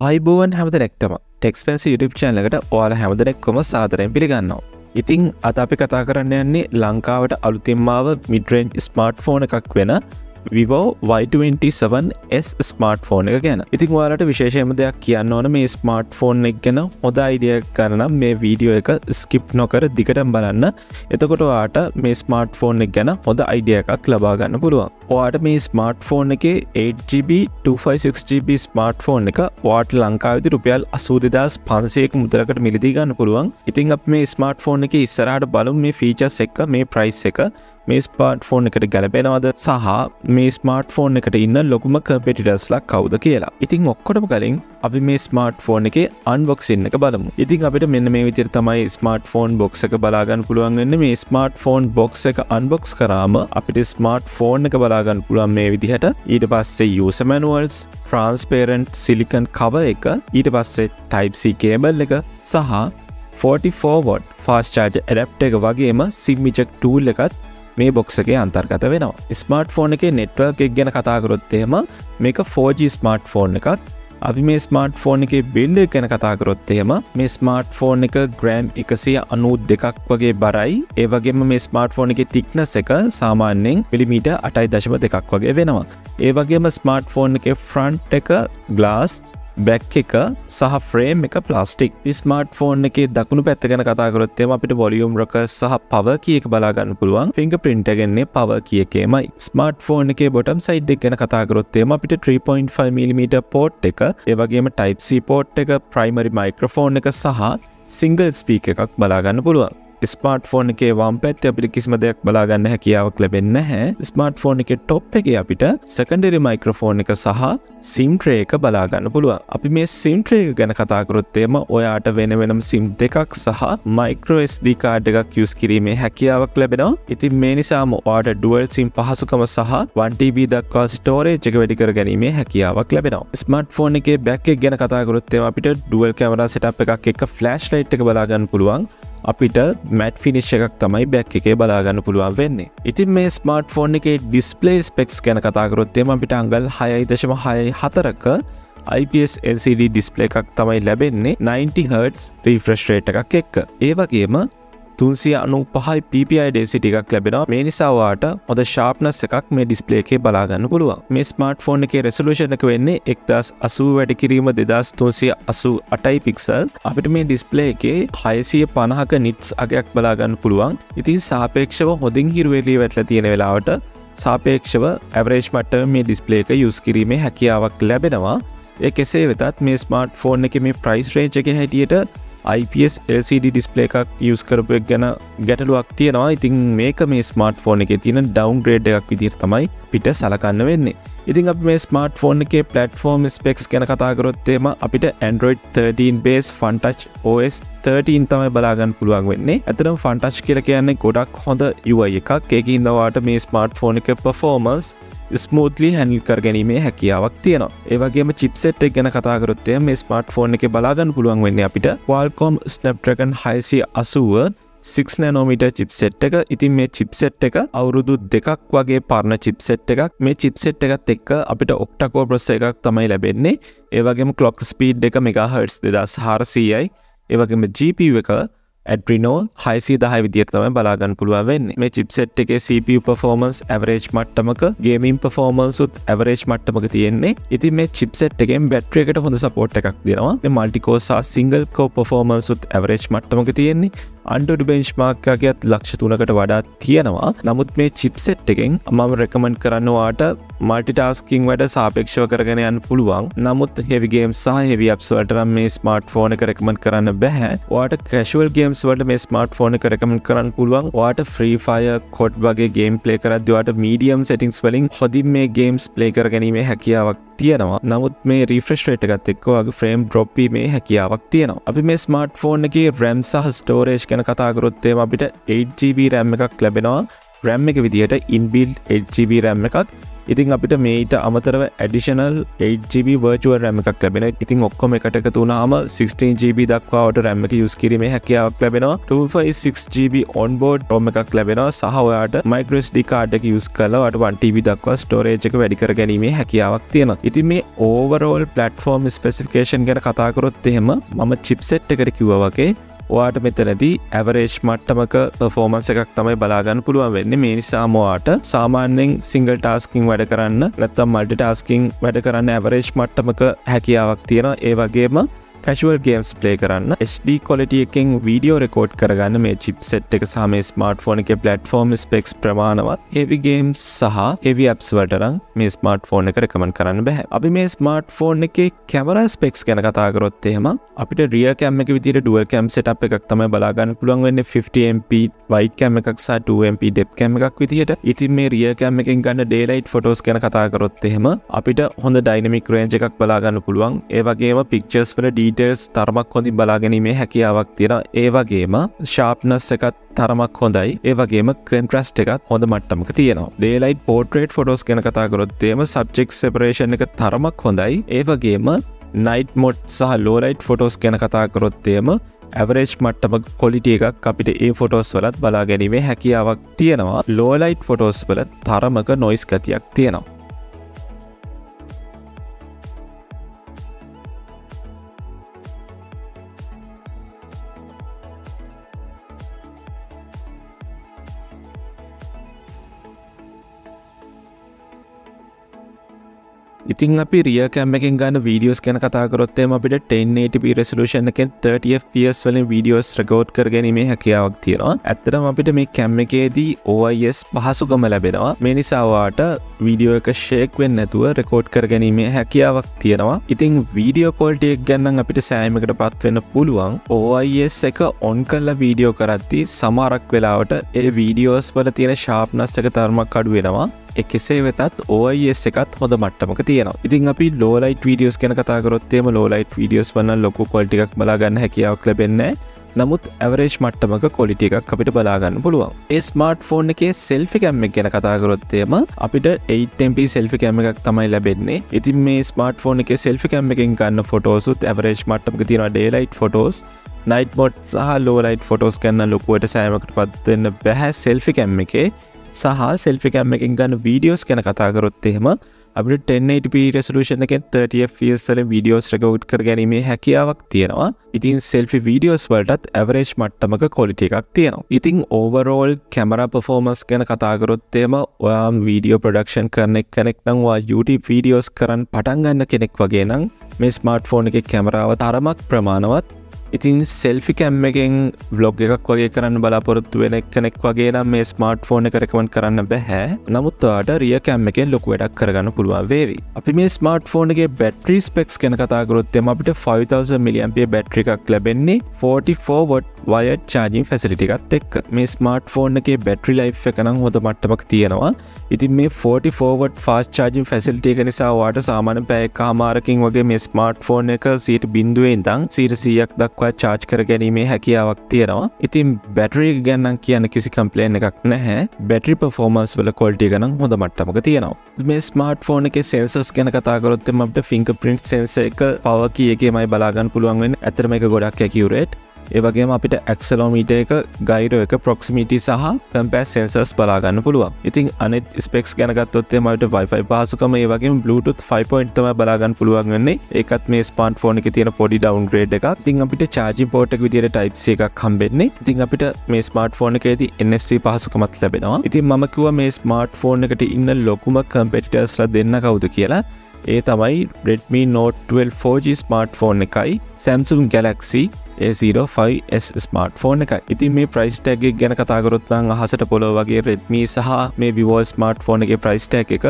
අයිබෝවන් හැමදෙනෙක්ටම Techspenzer YouTube channel එකට ඔයාලා හැමදෙනෙක්වම සාදරයෙන් පිළිගන්නවා. ඉතින් අද අපි කතා කරන්න යන්නේ ලංකාවට අලුතින්ම ආව mid range smartphone එකක් වෙන Vivo Y27s smartphone එක ගැන. ඉතින් ඔයාලට විශේෂයෙන්ම දෙයක් කියන්න ඕන මේ smartphone එක ගැන හොඳ idea එකක් ගන්න නම් මේ වීඩියෝ එක skip නොකර දිගටම බලන්න. එතකොට ඔයාට මේ smartphone එක ගැන හොඳ idea එකක් ලබා ගන්න පුළුවන්. ඔයාට මේ smartphone එකේ 8GB 256GB smartphone එක ඔයාට ලංකාවේදී රුපියල් 82500ක මුදලකට මිලදී ගන්න පුළුවන්. ඉතින් අපි මේ smartphone එකේ ඉස්සරහට බලමු මේ features එක, මේ price එක මේ ස්මාර්ට්ෆෝන් එකට ගැලපෙනවද සහ මේ ස්මාර්ට්ෆෝන් එකට ඉන්න ලොකුම කම්පිටිටර්ස්ලා කවුද කියලා. ඉතින් ඔක්කොටම කලින් අපි මේ ස්මාර්ට්ෆෝන් එකේ අන්බොක්සින් එක බලමු. ඉතින් අපිට මෙන්න මේ විදිහට තමයි ස්මාර්ට්ෆෝන් බොක්ස් එක බලා ගන්න පුළුවන් වෙන්නේ. මේ ස්මාර්ට්ෆෝන් බොක්ස් එක අන්බොක්ස් කරාම අපිට ස්මාර්ට්ෆෝන් එක බලා ගන්න පුළුවන් මේ විදිහට. ඊට පස්සේ user manuals, transparent silicon cover එක, ඊට පස්සේ type C cable එක සහ 44W fast charger adapter එක වගේම sim eject tool එකත් මේ බොක්ස් එකේ අන්තර්ගත වෙනවා. ස්මාර්ට්ෆෝන් එකේ නෙට්වර්ක් එක ගැන කතා කරොත් එහෙම මේක 4G ස්මාර්ට්ෆෝන් එකක්. අපි මේ ස්මාර්ට්ෆෝන් එකේ බිල්ඩ් එක ගැන කතා කරොත් එහෙම මේ ස්මාර්ට්ෆෝන් එක ග්‍රෑම් 192ක් වගේ බරයි. ඒ වගේම මේ ස්මාර්ට්ෆෝන් එකේ thickness එක සාමාන්‍යයෙන් මිලිමීටර් 8.2ක් වගේ වෙනවා. ඒ වගේම ස්මාර්ට්ෆෝන් එකේ ෆ්‍රන්ට් එක glass, back එක සහ frame එක plastic. ස්මාර්ට්ෆෝන් එකේ දකුණු පැත්ත ගැන කතා කරොත් එහෙම අපිට volume rocker සහ power key එක බලා ගන්න පුළුවන්. fingerprint එක ගන්නේ power key එකේමයි. ස්මාර්ට්ෆෝන් එකේ bottom side එක ගැන කතා කරොත් එහෙම අපිට 3.5mm port එක, ඒ වගේම type C port එක, primary microphone එක සහ single speaker එකක් බලා ගන්න පුළුවන්. ස්මාර්ට්ෆෝන් එකේ වම් පැත්තේ අපිට කිසිම දෙයක් බලා ගන්න හැකියාවක් ලැබෙන්නේ නැහැ. ස්මාර්ට්ෆෝන් එකේ টොප් එකේ අපිට secondary microphone එක සහ SIM tray එක බලා ගන්න පුළුවන්. අපි මේ SIM tray එක ගැන කතා කරොත් එම ඔයාට වෙන වෙනම SIM දෙකක් සහ micro SD card එකක් use කිරීමේ හැකියාවක් ලැබෙනවා. ඉතින් මේ නිසාම ඔයාට dual SIM පහසුකම සහ 1TB දක්වා storage එක වැඩි කර ගැනීමේ හැකියාවක් ලැබෙනවා. ස්මාර්ට්ෆෝන් එකේ back එක ගැන කතා කරොත් එම අපිට dual camera setup එකක් එක්ක flashlight එක බලා ගන්න පුළුවන්. අපිට matte finish එකක් තමයි back එකේ බලා ගන්න පුළුවන් වෙන්නේ. ඉතින් මේ ස්මාර්ට්ෆෝන් එකේ display specs ගැන කතා කරොත් එම අපිට අංගල් 6.64ක IPS LCD display එකක් තමයි ලැබෙන්නේ 90Hz refresh rate එකක් එක්ක. ඒ වගේම 395 ppi density එකක් ලැබෙනවා. මේ නිසා ඔයාට හොඳ sharpness එකක් මේ display එකේ බලා ගන්න පුළුවන්. මේ ස්මාර්ට්ෆෝන් එකේ resolution එක වෙන්නේ 1080 වැඩි කිරීම 2388 pixel. අපිට මේ display එකේ 650ක nits අගයක් බලා ගන්න පුළුවන්. ඉතින් සාපේක්ෂව හොඳින් හිරු එළිය වැටලා තියෙන වෙලාවට සාපේක්ෂව average මට්ටමේ මේ display එක use කිරීමේ හැකියාවක් ලැබෙනවා. ඒ කෙසේ වෙතත් මේ ස්මාර්ට්ෆෝන් එකේ මේ price range එකේ හැටියට IPS LCD display එකක් use කරපු එක ගැන ගැටලුවක් තියෙනවා. ඉතින් මේක මේ ස්මාර්ට්ෆෝන් එකේ තියෙන downgrade එකක් විදිහට තමයි පිට සලකන්න වෙන්නේ. ඉතින් අපි මේ ස්මාර්ට්ෆෝන් එකේ platform specs ගැන කතා කරොත් එම අපිට Android 13 base Fun Touch OS 13 තමයි බලා ගන්න පුළුවන් වෙන්නේ. ඇත්තටම Fun Touch කියලා කියන්නේ ගොඩක් හොඳ UI එකක්. ඒකින් ඔයාට මේ ස්මාර්ට්ෆෝන් එකේ performance smoothly handle කර ගැනීමේ හැකියාවක් තියෙනවා. ඒ වගේම chipset එක ගැන කතා කරොත් මේ ස්මාර්ට්ෆෝන් එකේ බලා ගන්න පුළුවන් වෙන්නේ අපිට Qualcomm Snapdragon 680 6nm chipset එක. ඉතින් මේ chipset එක අවුරුදු 2ක් වගේ පරණ chipset එකක්. මේ chipset එකත් එක්ක අපිට octa-core processor එකක් තමයි ලැබෙන්නේ. ඒ වගේම clock speed එක MHz 2400යි. ඒ වගේම GPU එක Adreno 610 විදියට තමයි බලා ගන්න පුළුවන් වෙන්නේ. මේ chipset එකේ CPU performance average මට්ටමක, gaming performance උත් average මට්ටමක තියෙන්නේ. ඉතින් මේ chipset එකෙන් battery එකට හොඳ support එකක් දෙනවා. මේ multi core සහ single core performance උත් average මට්ටමක තියෙන්නේ. Antutu benchmark එකකත් ලක්ෂ 3කට වඩා තියෙනවා. නමුත් මේ chipset එකෙන් මම recommend කරන්න ඔයාට multitasking වැඩ සාපේක්ෂව කරගෙන යන්න පුළුවන්. නමුත් heavy games සහ heavy apps වලට නම් මේ smartphone එක recommend කරන්න බෑ. ඔයාට casual games වලට මේ smartphone එක recommend කරන්න පුළුවන්. ඔයාට Free Fire, COD වගේ game play කරද්දී ඔයාට medium settings වලින් හොඳින් මේ games play කරගැනීමේ හැකියාවක් තියෙනවා. නමුත් මේ refresh rate එකත් එක්ක ඔයාගේ frame drop වීමේ හැකියාවක් තියෙනවා. අපි මේ smartphone එකේ RAM සහ storage ගැන කතා කරොත් අපිට 8GB RAM එකක් ලැබෙනවා. RAM එක විදිහට inbuilt 8GB RAM එකක්. ඉතින් අපිට මේට අමතරව additional 8GB virtual RAM එකක් ලැබෙනවා. ඉතින් ඔක්කොම එකට එකතු වුණාම 16GB දක්වාට RAM එක use කිරීමේ හැකියාවක් ලැබෙනවා. 256GB onboard ROM එකක් ලැබෙනවා. සහ ඔයාට micro SD card එක use කරලා ඔයාට 1TB දක්වා storage එක වැඩි කර ගැනීමේ හැකියාවක් තියෙනවා. ඉතින් මේ overall platform specification ගැන කතා කරොත් එහෙම මම chipset එකට කිව්වා වගේ ඔයාට මෙතනදී average මට්ටමක performance එකක් තමයි බලා ගන්න පුළුවන් වෙන්නේ. මේ නිසාම ඔයාට සාමාන්‍යයෙන් single tasking වැඩ කරන්න නැත්නම් multitasking වැඩ කරන්න average මට්ටමක හැකියාවක් තියෙනවා. ඒ වගේම casual games play කරන්න HD quality එකෙන් video record කරගන්න මේ chipset එක සහ මේ smartphone එකේ platform specs ප්‍රමාණවත් heavy games සහ heavy apps වලට නම් මේ smartphone එක recommend කරන්න බෑ. අපි මේ smartphone එකේ camera specs ගැන කතා කරොත් එහෙම අපිට rear cam එක විදිහට dual cam setup එකක් තමයි බලා ගන්න පුළුවන් වෙන්නේ 50MP wide cam එකක් සහ 2MP depth cam එකක් විදිහට. ඉතින් මේ rear cam එකෙන් ගන්න daylight photos ගැන කතා කරොත් එහෙම අපිට හොඳ dynamic range එකක් බලා ගන්න පුළුවන්. ඒ වගේම pictures වල details තරමක් හොඳින් බලා ගැනීමේ හැකියාවක් තියෙනවා. ඒ වගේම sharpness එකත් තරමක් හොඳයි. ඒ වගේම contrast එකත් හොඳ මට්ටමක තියෙනවා. daylight portrait photos ගැන කතා කරොත් එහෙම subject separation එක තරමක් හොඳයි. ඒ වගේම night mode සහ low light photos ගැන කතා කරොත් එහෙම average මට්ටමක quality එකක් අපිට ඒ photos වලත් බලා ගැනීමේ හැකියාවක් තියෙනවා. low light photos වල තරමක noise ගතියක් තියෙනවා. ඉතින් අපි rear cam එකෙන් ගන්න videos ගැන කතා කරොත් එහෙම අපිට 1080p resolution එකෙන් 30fps වලින් videos record කරගැනීමේ හැකියාවක් තියෙනවා. ඇත්තටම අපිට මේ cam එකේදී OIS පහසුකම ලැබෙනවා. මේ නිසා ඔයාට video එක shake වෙන්නේ නැතුව record කරගැනීමේ හැකියාවක් තියෙනවා. ඉතින් video quality එක ගැන නම් අපිට සෑයීමකටපත් වෙන්න පුළුවන්. OIS එක on කරලා video කරද්දී සමහරක් වෙලාවට ඒ videos වල තියෙන sharpness එක තරමක් අඩු වෙනවා. කෙසේ වෙතත් OIS එකත් හොඳ මට්ටමක තියෙනවා. ඉතින් අපි low light videos ගැන කතා කරොත් එහෙම low light videos වල ලොකු quality එකක් බලා ගන්න හැකියාවක් ලැබෙන්නේ නැහැ. නමුත් average මට්ටමක quality එකක් අපිට බලා ගන්න පුළුවන්. ඒ smartphone එකේ selfie cam එක ගැන කතා කරොත් එහෙම අපිට 8MP selfie cam එකක් තමයි ලැබෙන්නේ. ඉතින් මේ smartphone එකේ selfie cam එකෙන් ගන්න photos උත් average මට්ටමක තියෙනවා. daylight photos, night mode සහ low light photos ගන්න ලොකුවට සෑයමකටපත් වෙන්න බෑ selfie cam එකේ. සහ selfie cam එකෙන් ගන්න videos ගැන කතා කරොත් එහෙම අපිට 1080p resolution එකෙන් 30fps වලින් videos record කර ගැනීමේ හැකියාවක් තියෙනවා. ඉතින් selfie videos වලටත් average මට්ටමක quality එකක් තියෙනවා. ඉතින් overall camera performance ගැන කතා කරොත් එහෙම ඔයා video production කරන කෙනෙක් නම් ඔයා YouTube videos කරන් පටන් ගන්න කෙනෙක් වගේ නම් මේ smartphone එකේ කැමරාව තරමක් ප්‍රමාණවත්. ඉතින් selfie cam එකෙන් vlog එකක් වගේ කරන්න බලාපොරොත්තු වෙන කෙනෙක් වගේ නම් මේ smartphone එක recommend කරන්න බෑ. නමුත් ඔයාට rear cam එකෙන් ලොකු වැඩක් කරගන්න පුළුවන් වේවි. අපි මේ smartphone එකේ battery specs ගැන කතා කරොත් එම අපිට 5000 mAh battery එකක් ලැබෙන්නේ 44W wired charging facility එකත් එක්ක. මේ smartphone එකේ battery life එක නම් හොඳ මට්ටමක තියෙනවා. ඉතින් මේ 44W fast charging facility එක නිසා ඔයාට සාමාන්‍ය පැය එකමාරකින් වගේ මේ smartphone එක 0.0 ඉඳන් 100ක් දක්වා charge කර ගැනීමේ හැකියාවක් තියෙනවා. ඉතින් battery එක ගැන නම් කියන්න කිසි complaint එකක් නැහැ. battery performance වල quality එක නම් හොඳ මට්ටමක තියෙනවා. මේ smartphone එකේ sensors ගැන කතා කරොත් එම අපිට fingerprint sensor එක power key එකේමයි බලා ගන්න පුළුවන් වෙන්නේ. ඇත්තටම මේක ගොඩක් accurate. ඒ වගේම අපිට accelerometer එක, gyro එක, proximity සහ compass sensors බලා ගන්න පුළුවන්. ඉතින් අනෙත් specs ගැන ගත්තොත් එම අපිට Wi-Fi පහසුකම ඒ වගේම Bluetooth 5.0 තමයි බලා ගන්න පුළුවන් වෙන්නේ. ඒකත් මේ smartphone එකේ තියෙන පොඩි downgrade එකක්. ඉතින් අපිට charging port එක විදියට type C එකක් හම්බෙන්නේ. ඉතින් අපිට මේ smartphone එකේදී NFC පහසුකමත් ලැබෙනවා. ඉතින් මම කිව්වා මේ smartphone එකට ඉන්න ලොකුම competitorsලා දෙන්න කවුද කියලා. ඒ තමයි Redmi Note 12 4G smartphone එකයි Samsung Galaxy A05s smartphone එකයි. ඉතින් මේ price tag එක ගැන කතා කරොත් නම් අහසට පොළොව වගේ Redmi සහ මේ Vivo smartphone එකේ price tag එක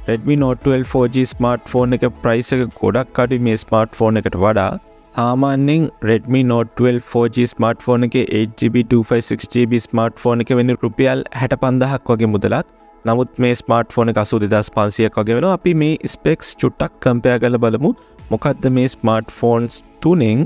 Redmi Note 12 4G smartphone එක price එක ගොඩක් අඩුයි මේ smartphone එකට වඩා. සාමාන්‍යයෙන් Redmi Note 12 4G smartphone එකේ 8GB 256GB smartphone එක වෙන්නේ රුපියල් 65000ක් වගේ මුදලක්. නමුත් මේ smartphone එක 82500ක් වගේ වෙනවා. අපි මේ specs චුට්ටක් compare කරලා බලමු. මොකද්ද මේ smartphones තුනෙන්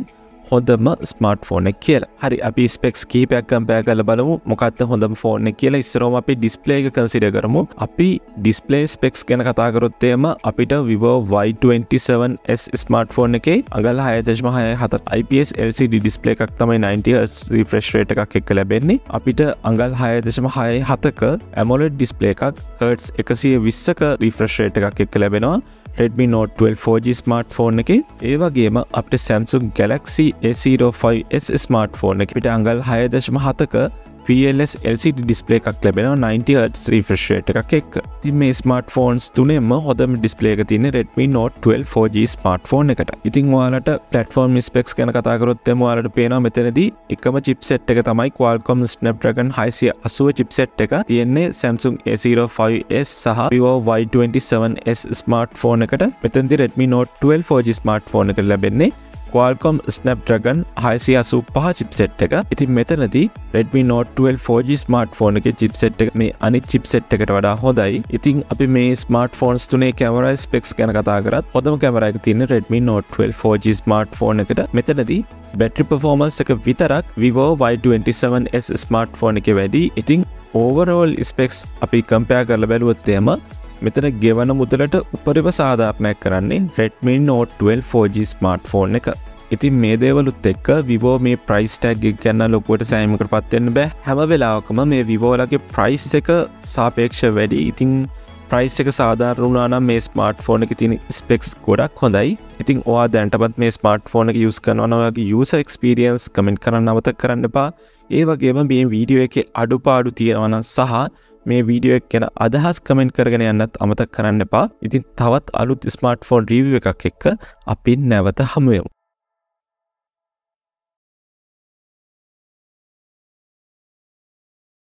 හොඳම ස්මාර්ට් ෆෝන් එක කියලා. හරි අපි ස්පෙක්ස් කිහිපයක් කම්පෙයාර් කරලා බලමු මොකක්ද හොඳම ෆෝන් එක කියලා. ඉස්සරවම අපි ඩිස්ප්ලේ එක කන්සිඩර් කරමු. අපි ඩිස්ප්ලේ ස්පෙක්ස් ගැන කතා කරොත් එහෙම අපිට Vivo Y27s ස්මාර්ට් ෆෝන් එකේ අඟල් 6.67 IPS LCD ඩිස්ප්ලේ එකක් තමයි 90Hz refresh rate එකක් එක්ක ලැබෙන්නේ. අපිට අඟල් 6.67ක AMOLED ඩිස්ප්ලේ එකක් Hz 120ක refresh rate එකක් එක්ක ලැබෙනවා. Redmi Note 12 4G ස්මාර්ට්ෆෝන් එකේ ඒ වගේම අපිට Samsung Galaxy A05s ස්මාර්ට්ෆෝන් එකේ අපිට අඟල් 6.7ක PLS LCD ඩිස්ප්ලේ එකක් ලැබෙනවා 90Hz refresh rate එකක් එක්ක. ඉතින් මේ ස්මාර්ට්ෆෝන්ස් තුනේම හොඳම ඩිස්ප්ලේ එක තියෙන්නේ Redmi Note 12 4G ස්මාර්ට්ෆෝන් එකට. ඉතින් ඔයාලට platform specs ගැන කතා කරොත් එමු ඔයාලට පේනවා මෙතනදී එකම chipset එක තමයි Qualcomm Snapdragon 680 chipset එක තියෙන්නේ Samsung A05s සහ Vivo Y27s ස්මාර්ට්ෆෝන් එකට. මෙතනදී Redmi Note 12 4G ස්මාර්ට්ෆෝන් එකට ලැබෙන්නේ Qualcomm Snapdragon 685 chipset එක. ඉතින් මෙතනදී Redmi Note 12 4G ස්මාර්ට්ෆෝන් එකේ chipset එක මේ අනිත් chipset එකට වඩා හොඳයි. ඉතින් අපි මේ ස්මාර්ට්ෆෝන්ස් තුනේ කැමරා ස්පෙක්ස් ගැන කතා කරත් හොඳම කැමරා එක තියෙන Redmi Note 12 4G ස්මාර්ට්ෆෝන් එකට. මෙතනදී battery performance එක විතරක් Vivo Y27s ස්මාර්ට්ෆෝන් එකේ වැඩි. ඉතින් overall specs අපි compare කරලා බැලුවොත් එහෙම මෙතන ගෙවන මුදලට උපරිම සාධාරණයක් කරන්නේ Redmi Note 12 4G ස්මාර්ට්ෆෝන් එක. ඉතින් මේ දේවලුත් එක්ක Vivo මේ price tag එක ගන්න ලොකුවට සෑහීමකටපත් වෙන්න බෑ. හැම වෙලාවකම මේ Vivo වලගේ price එක සාපේක්ෂව වැඩි. ඉතින් price එක සාධාරණ වුණා නම් මේ ස්මාර්ට්ෆෝන් එකේ තියෙන specs ගොඩක් හොඳයි. ඉතින් ඔයා දැනටමත් මේ ස්මාර්ට්ෆෝන් එක use කරනවා නම් ඔයාගේ user experience comment කරන්න අමතක කරන්න එපා. ඒ වගේම මේ වීඩියෝ එකේ අඩුපාඩු තියෙනවා නම් සහ මේ වීඩියෝ එක ගැන අදහස් කමෙන්ට් කරගෙන යන්නත් අමතක කරන්න එපා. ඉතින් තවත් අලුත් ස්මාර්ට්ෆෝන් රිවිව් එකක් එක්ක අපි නැවත හමු වෙමු.